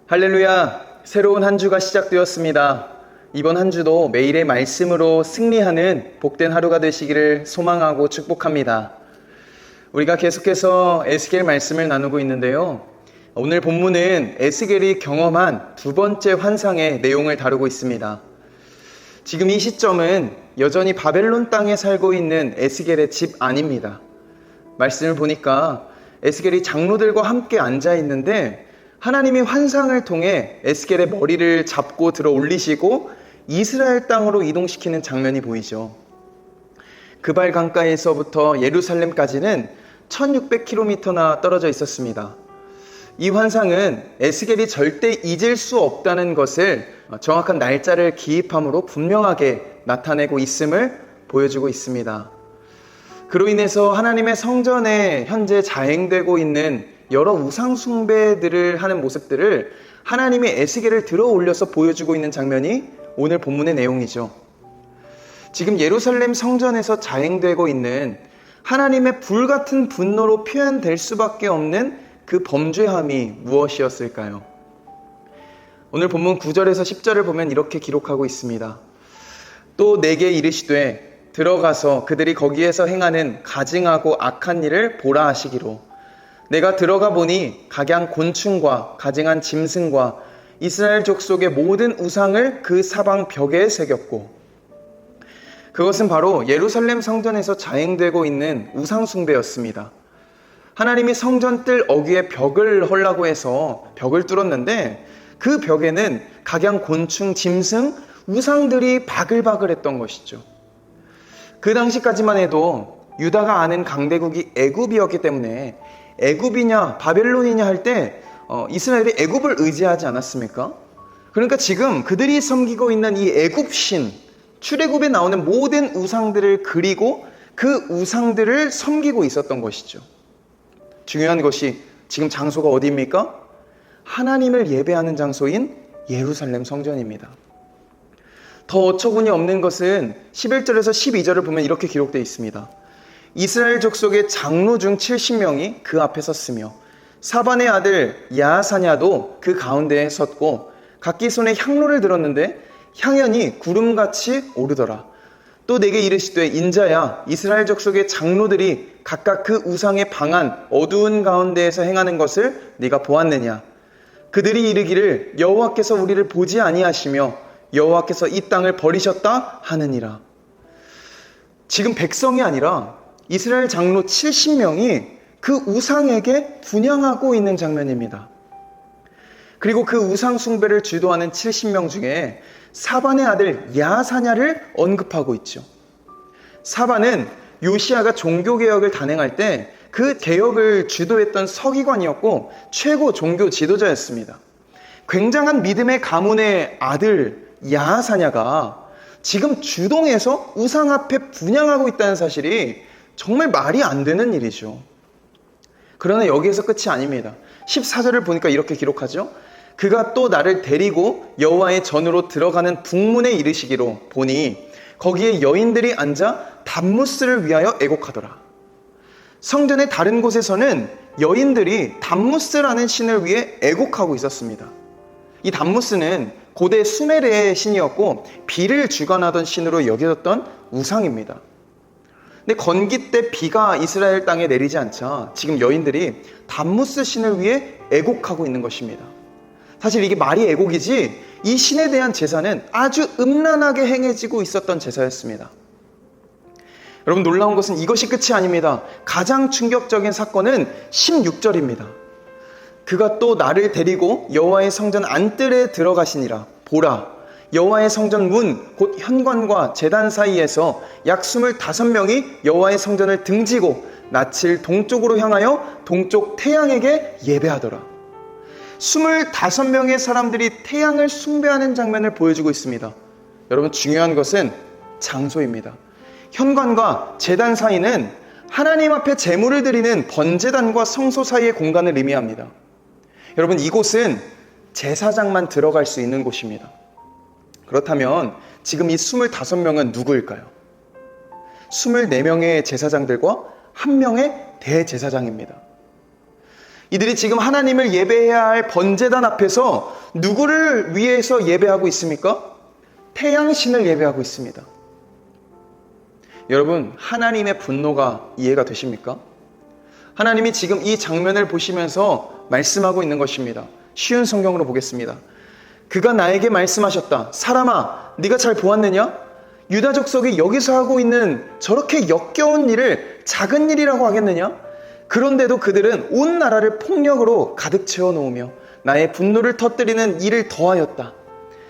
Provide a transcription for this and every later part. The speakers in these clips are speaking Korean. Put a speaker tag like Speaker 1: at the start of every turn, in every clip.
Speaker 1: 할렐루야! 새로운 한 주가 시작되었습니다. 이번 한 주도 매일의 말씀으로 승리하는 복된 하루가 되시기를 소망하고 축복합니다. 우리가 계속해서 에스겔 말씀을 나누고 있는데요. 오늘 본문은 에스겔이 경험한 두 번째 환상의 내용을 다루고 있습니다. 지금 이 시점은 여전히 바벨론 땅에 살고 있는 에스겔의 집 안입니다. 말씀을 보니까 에스겔이 장로들과 함께 앉아 있는데 하나님이 환상을 통해 에스겔의 머리를 잡고 들어 올리시고 이스라엘 땅으로 이동시키는 장면이 보이죠. 그발 강가에서부터 예루살렘까지는 1600km나 떨어져 있었습니다. 이 환상은 에스겔이 절대 잊을 수 없다는 것을 정확한 날짜를 기입함으로 분명하게 나타내고 있음을 보여주고 있습니다. 그로 인해서 하나님의 성전에 현재 자행되고 있는 여러 우상 숭배들을 하는 모습들을 하나님이 에스겔을 들어 올려서 보여주고 있는 장면이 오늘 본문의 내용이죠. 지금 예루살렘 성전에서 자행되고 있는 하나님의 불같은 분노로 표현될 수밖에 없는 그 범죄함이 무엇이었을까요? 오늘 본문 9절에서 10절을 보면 이렇게 기록하고 있습니다. 또 내게 이르시되 들어가서 그들이 거기에서 행하는 가증하고 악한 일을 보라 하시기로 내가 들어가 보니 각양 곤충과 가증한 짐승과 이스라엘 족속의 모든 우상을 그 사방 벽에 새겼고, 그것은 바로 예루살렘 성전에서 자행되고 있는 우상 숭배였습니다. 하나님이 성전 뜰 어귀에 벽을 헐라고 해서 벽을 뚫었는데 그 벽에는 각양 곤충, 짐승, 우상들이 바글바글했던 것이죠. 그 당시까지만 해도 유다가 아는 강대국이 애굽이었기 때문에 애굽이냐 바벨론이냐 할 때 이스라엘이 애굽을 의지하지 않았습니까? 그러니까 지금 그들이 섬기고 있는 이 애굽신, 출애굽에 나오는 모든 우상들을 그리고 그 우상들을 섬기고 있었던 것이죠. 중요한 것이 지금 장소가 어디입니까? 하나님을 예배하는 장소인 예루살렘 성전입니다. 더 어처구니 없는 것은 11절에서 12절을 보면 이렇게 기록되어 있습니다. 이스라엘 족속의 장로 중 70명이 그 앞에 섰으며 사반의 아들 야사냐도 그 가운데에 섰고 각기 손에 향로를 들었는데 향연이 구름같이 오르더라. 또 내게 이르시되 인자야, 이스라엘 족속의 장로들이 각각 그 우상의 방한 어두운 가운데에서 행하는 것을 네가 보았느냐? 그들이 이르기를 여호와께서 우리를 보지 아니하시며 여호와께서 이 땅을 버리셨다 하느니라. 지금 백성이 아니라 이스라엘 장로 70명이 그 우상에게 분향하고 있는 장면입니다. 그리고 그 우상 숭배를 주도하는 70명 중에 사반의 아들 야사냐를 언급하고 있죠. 사반은 요시야가 종교개혁을 단행할 때 그 개혁을 주도했던 서기관이었고 최고 종교 지도자였습니다. 굉장한 믿음의 가문의 아들 야사냐가 지금 주동해서 우상 앞에 분향하고 있다는 사실이 정말 말이 안 되는 일이죠. 그러나 여기에서 끝이 아닙니다. 14절을 보니까 이렇게 기록하죠. 그가 또 나를 데리고 여호와의 전으로 들어가는 북문에 이르시기로 보니 거기에 여인들이 앉아 담무스를 위하여 애곡하더라. 성전의 다른 곳에서는 여인들이 담무스라는 신을 위해 애곡하고 있었습니다. 이 담무스는 고대 수메르의 신이었고 비를 주관하던 신으로 여겨졌던 우상입니다. 근데 건기 때 비가 이스라엘 땅에 내리지 않자 지금 여인들이 담무스 신을 위해 애곡하고 있는 것입니다. 사실 이게 말이 애곡이지 이 신에 대한 제사는 아주 음란하게 행해지고 있었던 제사였습니다. 여러분, 놀라운 것은 이것이 끝이 아닙니다. 가장 충격적인 사건은 16절입니다. 그가 또 나를 데리고 여호와의 성전 안뜰에 들어가시니라. 보라, 여호와의 성전 문 곧 현관과 제단 사이에서 약 25명이 여호와의 성전을 등지고 낯을 동쪽으로 향하여 동쪽 태양에게 예배하더라. 25명의 사람들이 태양을 숭배하는 장면을 보여주고 있습니다. 여러분, 중요한 것은 장소입니다. 현관과 제단 사이는 하나님 앞에 제물을 드리는 번제단과 성소 사이의 공간을 의미합니다. 여러분, 이곳은 제사장만 들어갈 수 있는 곳입니다. 그렇다면 지금 이 25명은 누구일까요? 24명의 제사장들과 한 명의 대제사장입니다. 이들이 지금 하나님을 예배해야 할 번제단 앞에서 누구를 위해서 예배하고 있습니까? 태양신을 예배하고 있습니다. 여러분, 하나님의 분노가 이해가 되십니까? 하나님이 지금 이 장면을 보시면서 말씀하고 있는 것입니다. 쉬운 성경으로 보겠습니다. 그가 나에게 말씀하셨다. 사람아, 네가 잘 보았느냐? 유다 족속이 여기서 하고 있는 저렇게 역겨운 일을 작은 일이라고 하겠느냐? 그런데도 그들은 온 나라를 폭력으로 가득 채워놓으며 나의 분노를 터뜨리는 일을 더하였다.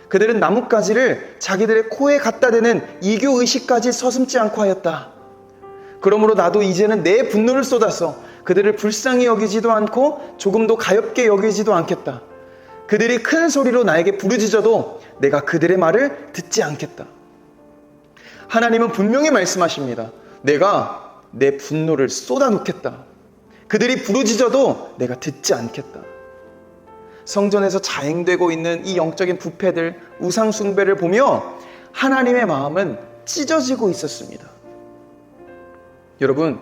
Speaker 1: 그들은 나뭇가지를 자기들의 코에 갖다 대는 이교의식까지 서슴지 않고 하였다. 그러므로 나도 이제는 내 분노를 쏟아서 그들을 불쌍히 여기지도 않고 조금도 가엾게 여기지도 않겠다. 그들이 큰 소리로 나에게 부르짖어도 내가 그들의 말을 듣지 않겠다. 하나님은 분명히 말씀하십니다. 내가 내 분노를 쏟아놓겠다. 그들이 부르짖어도 내가 듣지 않겠다. 성전에서 자행되고 있는 이 영적인 부패들, 우상 숭배를 보며 하나님의 마음은 찢어지고 있었습니다. 여러분,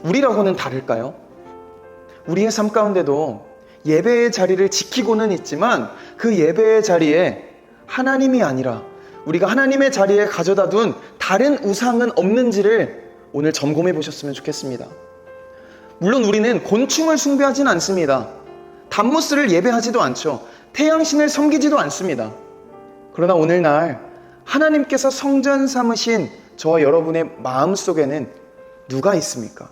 Speaker 1: 우리라고는 다를까요? 우리의 삶 가운데도 예배의 자리를 지키고는 있지만 그 예배의 자리에 하나님이 아니라 우리가 하나님의 자리에 가져다 둔 다른 우상은 없는지를 오늘 점검해 보셨으면 좋겠습니다. 물론 우리는 곤충을 숭배하진 않습니다. 담무스를 예배하지도 않죠. 태양신을 섬기지도 않습니다. 그러나 오늘날 하나님께서 성전 삼으신 저와 여러분의 마음속에는 누가 있습니까?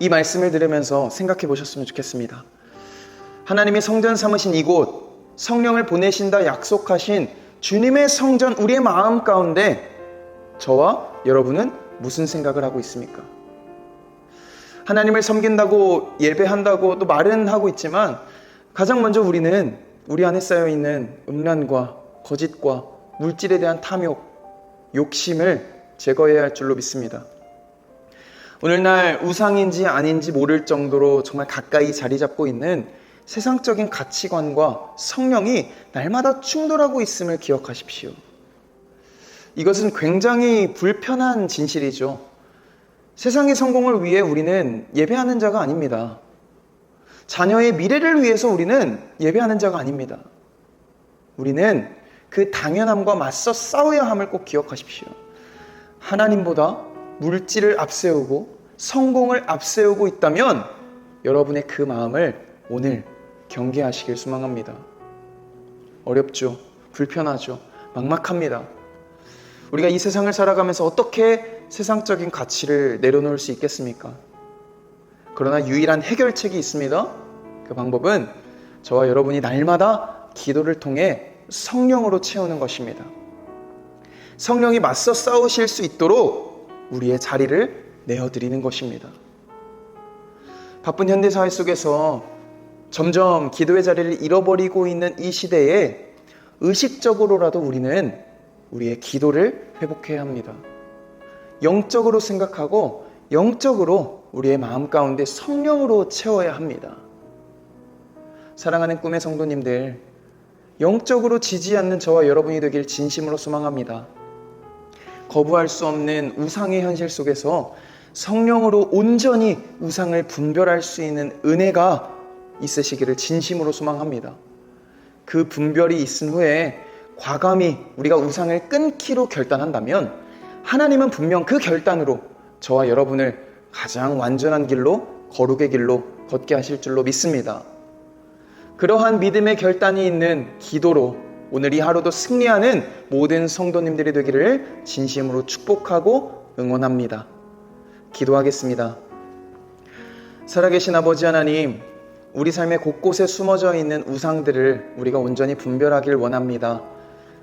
Speaker 1: 이 말씀을 들으면서 생각해 보셨으면 좋겠습니다. 하나님이 성전 삼으신 이곳, 성령을 보내신다 약속하신 주님의 성전, 우리의 마음 가운데 저와 여러분은 무슨 생각을 하고 있습니까? 하나님을 섬긴다고 예배한다고 또 말은 하고 있지만 가장 먼저 우리는 우리 안에 쌓여있는 음란과 거짓과 물질에 대한 탐욕, 욕심을 제거해야 할 줄로 믿습니다. 오늘날 우상인지 아닌지 모를 정도로 정말 가까이 자리 잡고 있는 세상적인 가치관과 성령이 날마다 충돌하고 있음을 기억하십시오. 이것은 굉장히 불편한 진실이죠. 세상의 성공을 위해 우리는 예배하는 자가 아닙니다. 자녀의 미래를 위해서 우리는 예배하는 자가 아닙니다. 우리는 그 당연함과 맞서 싸워야 함을 꼭 기억하십시오. 하나님보다 물질을 앞세우고 성공을 앞세우고 있다면 여러분의 그 마음을 오늘 경계하시길 소망합니다. 어렵죠. 불편하죠. 막막합니다. 우리가 이 세상을 살아가면서 어떻게 세상적인 가치를 내려놓을 수 있겠습니까? 그러나 유일한 해결책이 있습니다. 그 방법은 저와 여러분이 날마다 기도를 통해 성령으로 채우는 것입니다. 성령이 맞서 싸우실 수 있도록 우리의 자리를 내어드리는 것입니다. 바쁜 현대사회 속에서 점점 기도의 자리를 잃어버리고 있는 이 시대에 의식적으로라도 우리는 우리의 기도를 회복해야 합니다. 영적으로 생각하고 영적으로 우리의 마음 가운데 성령으로 채워야 합니다. 사랑하는 꿈의 성도님들, 영적으로 지지 않는 저와 여러분이 되길 진심으로 소망합니다. 거부할 수 없는 우상의 현실 속에서 성령으로 온전히 우상을 분별할 수 있는 은혜가 있으시기를 진심으로 소망합니다. 그 분별이 있은 후에 과감히 우리가 우상을 끊기로 결단한다면 하나님은 분명 그 결단으로 저와 여러분을 가장 완전한 길로, 거룩의 길로 걷게 하실 줄로 믿습니다. 그러한 믿음의 결단이 있는 기도로 오늘 이 하루도 승리하는 모든 성도님들이 되기를 진심으로 축복하고 응원합니다. 기도하겠습니다. 살아계신 아버지 하나님, 우리 삶의 곳곳에 숨어져 있는 우상들을 우리가 온전히 분별하길 원합니다.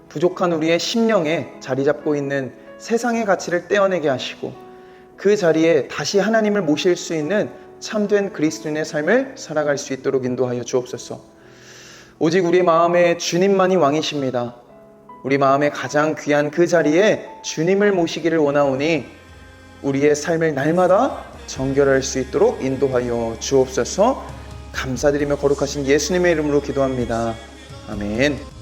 Speaker 1: 부족한 우리의 심령에 자리 잡고 있는 세상의 가치를 떼어내게 하시고 그 자리에 다시 하나님을 모실 수 있는 참된 그리스도인의 삶을 살아갈 수 있도록 인도하여 주옵소서. 오직 우리 마음에 주님만이 왕이십니다. 우리 마음에 가장 귀한 그 자리에 주님을 모시기를 원하오니 우리의 삶을 날마다 정결할 수 있도록 인도하여 주옵소서. 감사드리며 거룩하신 예수님의 이름으로 기도합니다. 아멘.